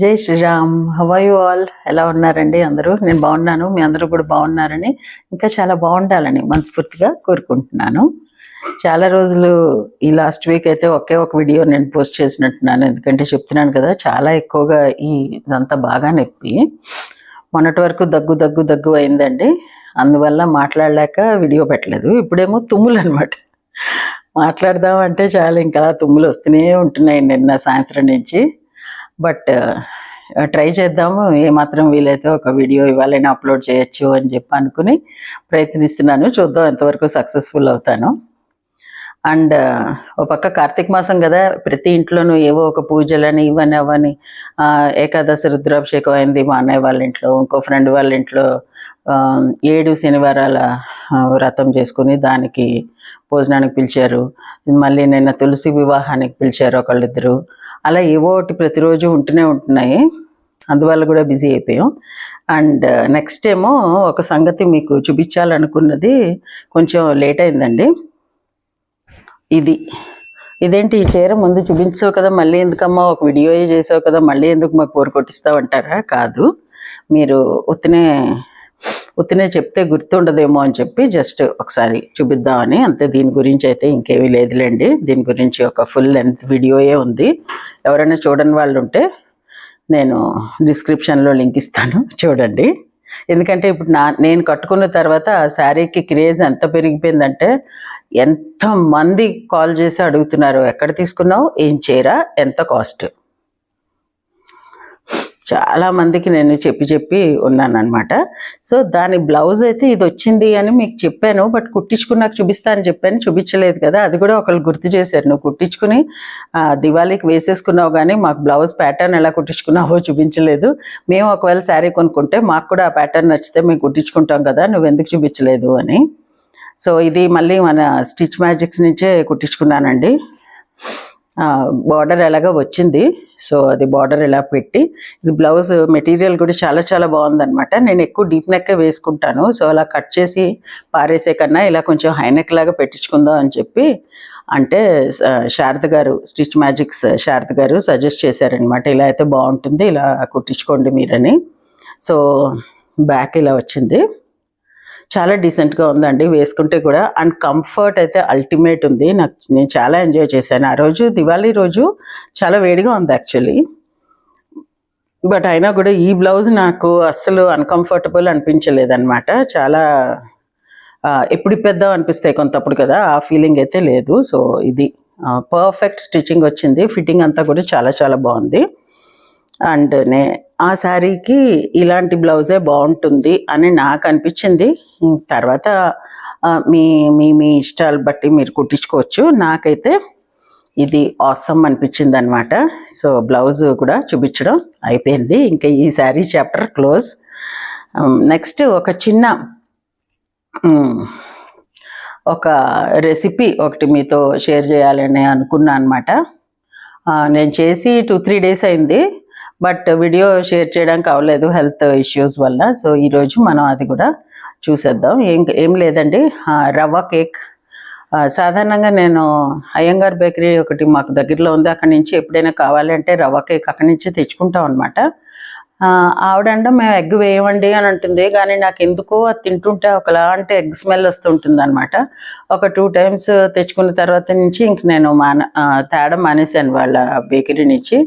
జై Shriram. How are you all? ఎలా ఉన్నారండి అందరూ? నేను బాగున్నాను. మీ అందరూ కూడా బాగున్నారని, ఇంకా చాలా బాగుండాలని మనస్ఫూర్తిగా కోరుకుంటున్నాను. చాలా రోజులు ఈ లాస్ట్ వీక్ అయితే ఒకే ఒక వీడియో నేను పోస్ట్ చేసినట్టున్నాను. ఎందుకంటే చెప్తున్నాను కదా, చాలా ఎక్కువగా ఇదంతా బాగా నొప్పి. మొన్నటి వరకు దగ్గు దగ్గు దగ్గు అయిందండి. అందువల్ల మాట్లాడలేక వీడియో పెట్టలేదు. ఇప్పుడేమో తుమ్ములు అనమాట. మాట్లాడదాం అంటే చాలా ఇంకా తుమ్ములు వస్తూనే ఉంటున్నాయి నిన్న సాయంత్రం నుంచి. బట్ ట్రై చేద్దాము, ఏమాత్రం వీలైతే ఒక వీడియో ఇవాళైనా అప్లోడ్ చేయొచ్చు అని చెప్పి అనుకుని ప్రయత్నిస్తున్నాను. చూద్దాం ఎంతవరకు సక్సెస్ఫుల్ అవుతాను. అండ్ ఒక పక్క కార్తీక మాసం కదా, ప్రతి ఇంట్లోనూ ఏవో ఒక పూజలని ఇవన్నీ అవని. ఏకాదశి రుద్రాభిషేకం అయింది మా అన్నయ్య వాళ్ళ ఇంట్లో. ఇంకో ఫ్రెండ్ వాళ్ళ ఇంట్లో 7 శనివారాల వ్రతం చేసుకుని దానికి భోజనానికి పిలిచారు. మళ్ళీ నిన్న తులసి వివాహానికి పిలిచారు ఒకళ్ళిద్దరు. అలా ఏవో ఒకటి ప్రతిరోజు ఉంటూనే ఉంటున్నాయి. అందువల్ల కూడా బిజీ అయిపోయాం. అండ్ నెక్స్ట్ ఏమో ఒక సంగతి మీకు చూపించాలనుకున్నది కొంచెం లేట్ అయిందండి. ఇదేంటి ఈ చీర ముందు చూపించావు కదా, మళ్ళీ ఎందుకమ్మా ఒక వీడియో చేసావు కదా, మళ్ళీ ఎందుకు మాకు పోరు కొట్టిస్తావు అంటారా? కాదు, మీరు ఉత్తినే చెప్తే గుర్తుండదేమో అని చెప్పి జస్ట్ ఒకసారి చూపిద్దామని అంతే. దీని గురించి అయితే ఇంకేమీ లేదులేండి. దీని గురించి ఒక ఫుల్ లెంత్ వీడియోయే ఉంది. ఎవరైనా చూడని వాళ్ళు ఉంటే నేను డిస్క్రిప్షన్లో లింక్ ఇస్తాను, చూడండి. ఎందుకంటే ఇప్పుడు నేను కట్టుకున్న తర్వాత ఆ శారీకి క్రేజ్ ఎంత పెరిగిపోయిందంటే, ఎంతమంది కాల్ చేసి అడుగుతున్నారు, ఎక్కడ తీసుకున్నావు, ఏం చీర, ఎంత కాస్ట్. చాలామందికి నేను చెప్పి ఉన్నాను అనమాట. సో దాని బ్లౌజ్ అయితే ఇది వచ్చింది అని మీకు చెప్పాను, బట్ కుట్టించుకున్నాక చూపిస్తాను చెప్పాను, చూపించలేదు కదా. అది కూడా ఒకళ్ళు గుర్తు చేశారు, నువ్వు కుట్టించుకుని దివాళీకి వేసేసుకున్నావు కానీ మాకు బ్లౌజ్ ప్యాటర్న్ ఎలా కుట్టించుకున్నావో చూపించలేదు. మేము ఒకవేళ శారీ కొనుక్కుంటే మాకు కూడా ఆ ప్యాటర్న్ నచ్చితే మేము కుట్టించుకుంటాం కదా, నువ్వు ఎందుకు చూపించలేదు అని. సో ఇది మళ్ళీ మన స్టిచ్ మ్యాజిక్స్ నుంచే కుట్టించుకున్నానండి. బార్డర్ ఎలాగో వచ్చింది, సో అది బార్డర్ ఎలా పెట్టి, ఇది బ్లౌజ్ మెటీరియల్ కూడా చాలా చాలా బాగుందనమాట. నేను ఎక్కువ డీప్ నెక్కే వేసుకుంటాను, సో అలా కట్ చేసి పారేసే కన్నా ఇలా కొంచెం హై నెక్ లాగా పెట్టించుకుందాం అని చెప్పి, అంటే శారద గారు, స్టిచ్ మ్యాజిక్స్ శారద గారు సజెస్ట్ చేశారనమాట, ఇలా అయితే బాగుంటుంది, ఇలా కుట్టించుకోండి మీరని. సో బ్యాక్ ఇలా వచ్చింది, చాలా డీసెంట్గా ఉందండి వేసుకుంటే కూడా. అండ్ కంఫర్ట్ అయితే అల్టిమేట్ ఉంది. నేను చాలా ఎంజాయ్ చేశాను ఆ రోజు. దివాళీ రోజు చాలా వేడిగా ఉంది యాక్చువల్లీ, బట్ అయినా కూడా ఈ బ్లౌజ్ నాకు అస్సలు అన్కంఫర్టబుల్ అనిపించలేదన్నమాట. చాలా ఎప్పుడు ఇప్పేద్దాం అనిపిస్తాయి కొంతప్పుడు కదా, ఆ ఫీలింగ్ అయితే లేదు. సో ఇది పర్ఫెక్ట్ స్టిచ్చింగ్ వచ్చింది, ఫిట్టింగ్ అంతా కూడా చాలా చాలా బాగుంది. అండ్ ఆ శారీకి ఇలాంటి బ్లౌజే బాగుంటుంది అని నాకు అనిపించింది. తర్వాత మీ మీ మీ ఇష్టాలు బట్టి మీరు కుట్టించుకోవచ్చు. నాకైతే ఇది ఆసమ్ అనిపించింది అనమాట. సో బ్లౌజ్ కూడా చూపించడం అయిపోయింది, ఇంకా ఈ శారీ చాప్టర్ క్లోజ్. నెక్స్ట్ ఒక చిన్న ఒక రెసిపీ ఒకటి మీతో షేర్ చేయాలని అనుకున్నా అనమాట. నేను చేసి 2-3 డేస్ అయింది, బట్ వీడియో షేర్ చేయడానికి అవ్వలేదు హెల్త్ ఇష్యూస్ వల్ల. సో ఈరోజు మనం అది కూడా చూసేద్దాం. ఏం లేదండి, రవ్వ కేక్. సాధారణంగా నేను అయ్యంగార్ బేకరీ ఒకటి మాకు దగ్గరలో ఉంది, అక్కడి నుంచి ఎప్పుడైనా కావాలంటే రవ్వ కేక్ అక్కడి నుంచి తెచ్చుకుంటాం అనమాట. ఆవిడంటే మేము ఎగ్ వేయమండి అని అంటుంది, కానీ నాకు ఎందుకో అది తింటుంటే ఒకలాంటి ఎగ్ స్మెల్ వస్తుంటుంది అనమాట. ఒక 2 టైమ్స్ తెచ్చుకున్న తర్వాత నుంచి ఇంక నేను తేడం మానేశాను వాళ్ళ బేకరీ నుంచి.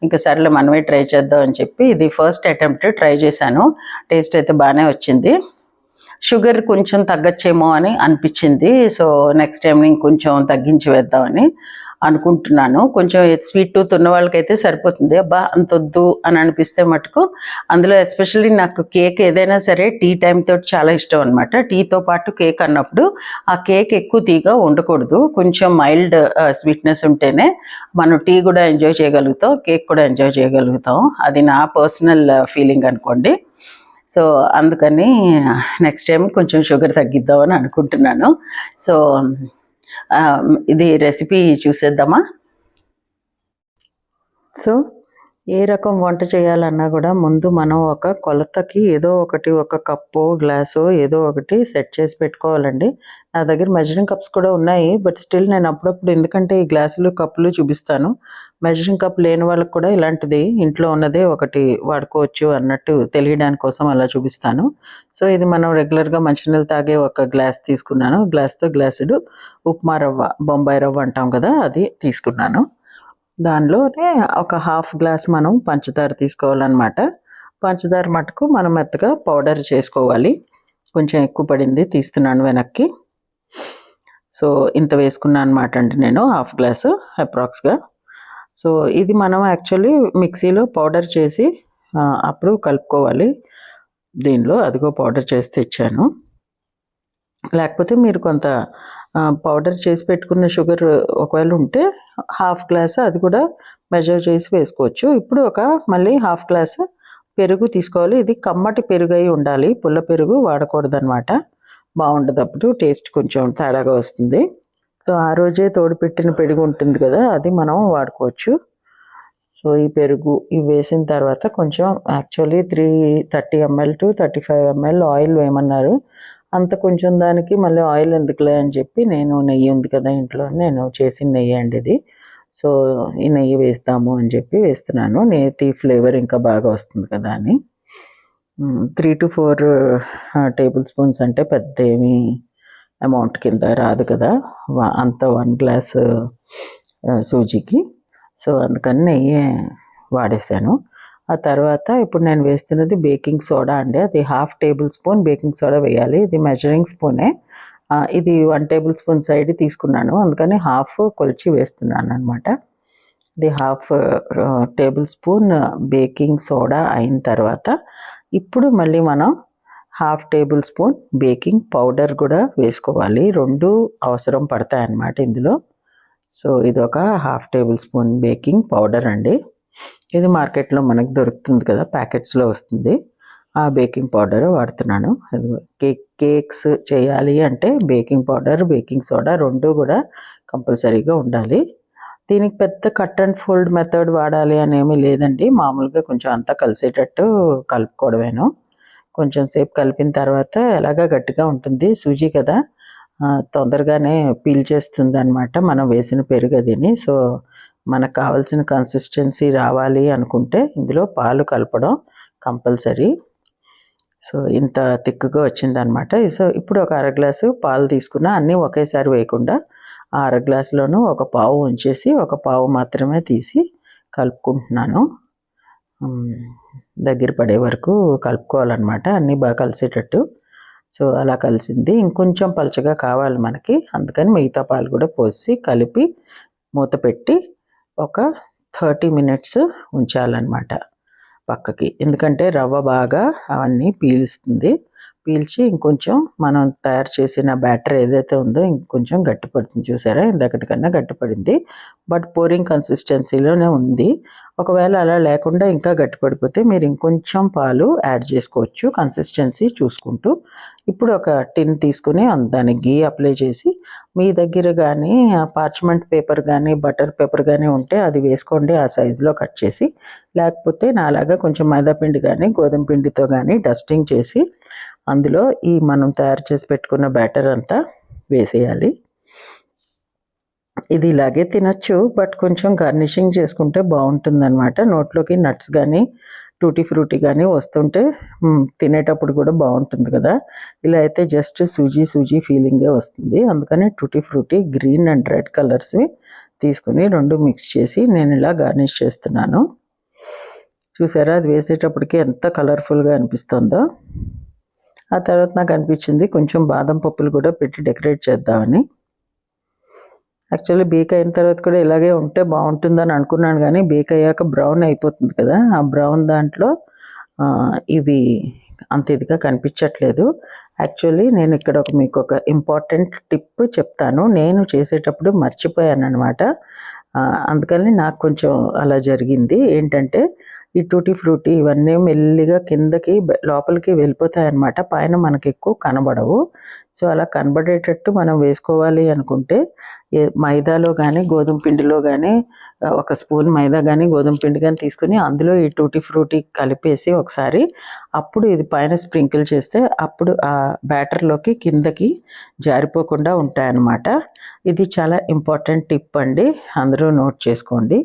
ఇంకా సరేలే మనమే ట్రై చేద్దాం అని చెప్పి ఇది ఫస్ట్ అటెంప్ట్ ట్రై చేశాను. టేస్ట్ అయితే బాగానే వచ్చింది. షుగర్ కొంచెం తగ్గచ్చేమో అని అనిపించింది. సో నెక్స్ట్ టైం ఇంకొంచెం తగ్గించి వేద్దామని అనుకుంటున్నాను. కొంచెం స్వీట్ టూత్ ఉన్న వాళ్ళకైతే సరిపోతుంది. అబ్బా అంతొద్దు అని అనిపిస్తే మటుకు, అందులో ఎస్పెషల్లీ నాకు కేక్ ఏదైనా సరే టీ టైం తోటి చాలా ఇష్టం అనమాట. టీతో పాటు కేక్ అన్నప్పుడు ఆ కేక్ ఎక్కువ తీగా ఉండకూడదు, కొంచెం మైల్డ్ స్వీట్నెస్ ఉంటేనే మనం టీ కూడా ఎంజాయ్ చేయగలుగుతాం, కేక్ కూడా ఎంజాయ్ చేయగలుగుతాం. అది నా పర్సనల్ ఫీలింగ్ అనుకోండి. సో అందుకని నెక్స్ట్ టైం కొంచెం షుగర్ తగ్గిద్దామని అనుకుంటున్నాను. సో ఇది రెసిపీ చూసేద్దామా. సో ఏ రకం వంట చేయాలన్నా కూడా ముందు మనం ఒక కొలతకి ఏదో ఒకటి ఒక కప్పో గ్లాసో ఏదో ఒకటి సెట్ చేసి పెట్టుకోవాలండి. నా దగ్గర మెజరింగ్ కప్స్ కూడా ఉన్నాయి. బట్ స్టిల్ నేను అప్పుడప్పుడు ఎందుకంటే ఈ గ్లాసులు కప్పులు చూపిస్తాను. మెజరింగ్ కప్ లేని వాళ్ళకి కూడా ఇలాంటిది ఇంట్లో ఉన్నదే ఒకటి వాడుకోవచ్చు అన్నట్టు తెలియడానికి కోసం అలా చూపిస్తాను. సో ఇది మనం రెగ్యులర్గా మంచినీళ్ళు తాగే ఒక గ్లాస్ తీసుకున్నాను. గ్లాస్తో గ్లాసుడు ఉప్మా రవ్వ, బొంబాయి రవ్వ అంటాం కదా, అది తీసుకున్నాను. దానిలోనే ఒక హాఫ్ గ్లాస్ మనం పంచదార తీసుకోవాలన్నమాట. పంచదార మటుకు మనం మెత్తగా పౌడర్ చేసుకోవాలి. కొంచెం ఎక్కువ పడింది, తీస్తున్నాను వెనక్కి. సో ఇంత వేసుకున్నాను అనమాట అండి నేను, హాఫ్ గ్లాసు అప్రాక్స్గా. సో ఇది మనం యాక్చువల్లీ మిక్సీలో పౌడర్ చేసి అప్పుడు కలుపుకోవాలి దీనిలో. అదిగో పౌడర్ చేసి తెచ్చాను. లేకపోతే మీరు కొంత పౌడర్ చేసి పెట్టుకున్న షుగర్ ఒకవేళ ఉంటే హాఫ్ గ్లాస్ అది కూడా మెజర్ చేసి వేసుకోవచ్చు. ఇప్పుడు మళ్ళీ హాఫ్ గ్లాస్ పెరుగు తీసుకోవాలి. ఇది కమ్మటి పెరుగు అయి ఉండాలి, పుల్ల పెరుగు వాడకూడదు అనమాట. బాగుండదు, అప్పుడు టేస్ట్ కొంచెం తేడాగా వస్తుంది. సో ఆ రోజే తోడుపెట్టిన పెరుగు ఉంటుంది కదా, అది మనం వాడుకోవచ్చు. సో ఈ పెరుగు ఇవి వేసిన తర్వాత కొంచెం actually 330 ml to 35 ml oil వేయమన్నారు. అంత కొంచెం దానికి మళ్ళీ ఆయిల్ ఎందుకులే అని చెప్పి నేను నెయ్యి ఉంది కదా ఇంట్లో, నేను చేసిన నెయ్యి అండి ఇది. సో ఈ నెయ్యి వేస్తాము అని చెప్పి వేస్తున్నాను. నేతి ఫ్లేవర్ ఇంకా బాగా వస్తుంది కదా అని. 3 to 4 టేబుల్ స్పూన్స్ అంటే పెద్ద ఏమి అమౌంట్ కింద రాదు కదా, అంత 1 గ్లాస్ సూజీకి. సో అందుకని నెయ్యి వాడేసాను. ఆ తర్వాత ఇప్పుడు నేను వేస్తున్నది బేకింగ్ సోడా అండి. అది half table spoon baking soda వేయాలి. ఇది మెజరింగ్ స్పూనే. ఇది 1 టేబుల్ స్పూన్ సైడ్ తీసుకున్నాను, అందుకని హాఫ్ కొలిచి వేస్తున్నాను అనమాట. ఇది half table spoon baking soda అయిన తర్వాత ఇప్పుడు మళ్ళీ మనం half table spoon baking powder కూడా వేసుకోవాలి. 2 అవసరం పడతాయి అన్నమాట ఇందులో. సో ఇది ఒక half table spoon baking powder అండి. ఇది మార్కెట్లో మనకు దొరుకుతుంది కదా, ప్యాకెట్స్లో వస్తుంది. ఆ బేకింగ్ పౌడర్ వాడుతున్నాను. కేక్స్ చేయాలి అంటే బేకింగ్ పౌడర్, బేకింగ్ సోడా 2 కూడా కంపల్సరీగా ఉండాలి. దీనికి పెద్ద కట్ అండ్ ఫోల్డ్ మెథడ్ వాడాలి అనేమి లేదండి. మామూలుగా కొంచెం అంతా కలిసేటట్టు కలుపుకోవడమేను. కొంచెం సేపు కలిపిన తర్వాత ఎలాగా గట్టిగా ఉంటుంది సూజీ కదా, తొందరగానే పీల్చేస్తుంది అనమాట మనం వేసిన పెరుగు అదిని. సో మనకు కావాల్సిన కన్సిస్టెన్సీ రావాలి అనుకుంటే ఇందులో పాలు కలపడం కంపల్సరీ. సో ఇంత థిక్గా వచ్చిందనమాట. సో ఇప్పుడు ఒక అర గ్లాసు పాలు తీసుకున్నా, అన్నీ ఒకేసారి వేయకుండా ఆ అర గ్లాసులోనూ ఒక పావు ఉంచేసి ఒక పావు మాత్రమే తీసి కలుపుకుంటున్నాను. దగ్గర పడే వరకు కలుపుకోవాలన్నమాట, అన్నీ బాగా కలిసేటట్టు. సో అలా కలిసింది. ఇంకొంచెం పలచగా కావాలి మనకి, అందుకని మిగతా పాలు కూడా పోసి కలిపి మూత పెట్టి ఒక 30 minutes ఉంచాలన్నమాట పక్కకి. ఎందుకంటే రవ్వ బాగా అవన్నీ పీల్చుతుంది. పీల్చి ఇంకొంచెం మనం తయారు చేసిన బ్యాటర్ ఏదైతే ఉందో ఇంకొంచెం గట్టిపడుతుంది. చూసారా, ఇందాకటికన్నా గట్టిపడింది. బట్ పోరింగ్ కన్సిస్టెన్సీలోనే ఉంది. ఒకవేళ అలా లేకుండా ఇంకా గట్టిపడిపోతే మీరు ఇంకొంచెం పాలు యాడ్ చేసుకోవచ్చు కన్సిస్టెన్సీ చూసుకుంటూ. ఇప్పుడు ఒక టిన్ తీసుకుని దానికి గీ అప్లై చేసి, మీ దగ్గర కానీ పార్చ్మెంట్ పేపర్ కానీ బటర్ పేపర్ కానీ ఉంటే అది వేసుకోండి, ఆ సైజులో కట్ చేసి. లేకపోతే నాలాగా కొంచెం మైదాపిండి కానీ గోధుమ పిండితో కానీ డస్టింగ్ చేసి అందులో ఈ మనం తయారు చేసి పెట్టుకున్న బ్యాటర్ అంతా వేసేయాలి. ఇది ఇలాగే తినచ్చు, బట్ కొంచెం గార్నిషింగ్ చేసుకుంటే బాగుంటుంది అనమాట. నోట్లోకి నట్స్ కానీ టూటీ ఫ్రూటీ కానీ వస్తుంటే తినేటప్పుడు కూడా బాగుంటుంది కదా. ఇలా అయితే జస్ట్ సూజీ ఫీలింగే వస్తుంది. అందుకని tutti frutti green and red కలర్స్వి తీసుకుని 2 మిక్స్ చేసి నేను ఇలా గార్నిష్ చేస్తున్నాను. చూసారా, అది వేసేటప్పటికి ఎంత కలర్ఫుల్గా అనిపిస్తుందో. ఆ తర్వాత నాకు అనిపించింది కొంచెం బాదం పప్పులు కూడా పెట్టి డెకరేట్ చేద్దామని. యాక్చువల్లీ బేక్ అయిన తర్వాత కూడా ఇలాగే ఉంటే బాగుంటుందని అనుకున్నాను, కానీ బేక్ అయ్యాక బ్రౌన్ అయిపోతుంది కదా, ఆ బ్రౌన్ దాంట్లో ఇవి అంత ఇదిగా కనిపించట్లేదు. యాక్చువల్లీ నేను ఇక్కడ మీకు ఒక ఇంపార్టెంట్ టిప్ చెప్తాను. నేను చేసేటప్పుడు మర్చిపోయాను అనమాట, అందుకని నాకు కొంచెం అలా జరిగింది. ఏంటంటే ఈ టూటీ ఫ్రూటీ ఇవన్నీ మెల్లిగా కిందకి లోపలికి వెళ్ళిపోతాయి అన్నమాట, పైన మనకి ఎక్కువ కనబడవు. సో అలా కనబడేటట్టు మనం వేసుకోవాలి అనుకుంటే మైదాలో కానీ గోధుమ పిండిలో కానీ ఒక స్పూన్ మైదా కానీ గోధుమ పిండి కానీ తీసుకుని అందులో ఈ టూటీ ఫ్రూటీ కలిపేసి ఒకసారి అప్పుడు ఇది పైన స్ప్రింకిల్ చేస్తే అప్పుడు ఆ బ్యాటర్లోకి కిందకి జారిపోకుండా ఉంటాయన్నమాట. ఇది చాలా ఇంపార్టెంట్ టిప్ అండి, అందరూ నోట్ చేసుకోండి.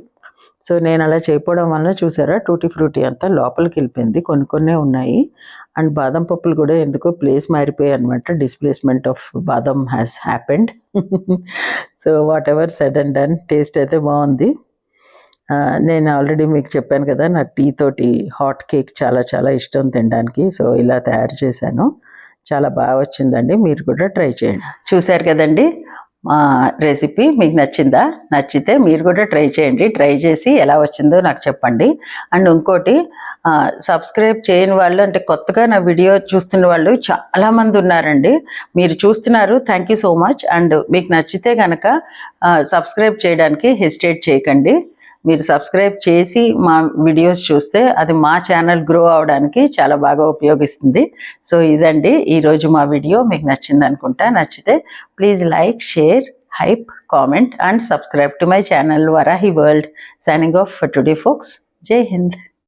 సో నేను అలా చేయకపోవడం వల్ల చూసారా టూటీ ఫ్రూటీ అంతా లోపలికి వెళ్ళిపోయింది, కొన్ని ఉన్నాయి. అండ్ బాదం పప్పులు కూడా ఎందుకో ప్లేస్ మారిపోయాయి అనమాట, డిస్ప్లేస్మెంట్ ఆఫ్ బాదం has happened. So what ever said and done, taste అయితే బాగుంది. నేను ఆల్రెడీ మీకు చెప్పాను కదా, నాకు టీ తోటి హాట్ కేక్ చాలా చాలా ఇష్టం తినడానికి. సో ఇలా తయారు చేశాను, చాలా బాగా వచ్చిందండి, మీరు కూడా ట్రై చేయండి. చూశారు కదండి రెసిపీ, మీకు నచ్చిందా? నచ్చితే మీరు కూడా ట్రై చేయండి, ట్రై చేసి ఎలా వచ్చిందో నాకు చెప్పండి. అండ్ ఇంకోటి, సబ్స్క్రైబ్ చేయని వాళ్ళు అంటే కొత్తగా నా వీడియో చూస్తున్న వాళ్ళు చాలామంది ఉన్నారండి. మీరు చూస్తున్నారు, thank you so much. And మీకు నచ్చితే కనుక సబ్స్క్రైబ్ చేయడానికి హెసిటేట్ చేయకండి. మీరు సబ్స్క్రైబ్ చేసి మా వీడియోస్ చూస్తే అది మా ఛానల్ గ్రో అవడానికి చాలా బాగా ఉపయోగిస్తుంది. సో ఇదండి ఈరోజు మా వీడియో, మీకు నచ్చింది అనుకుంటా. నచ్చితే please like, share, hype, comment and subscribe to my channel Varahi world. Signing off for today folks. జై హింద్.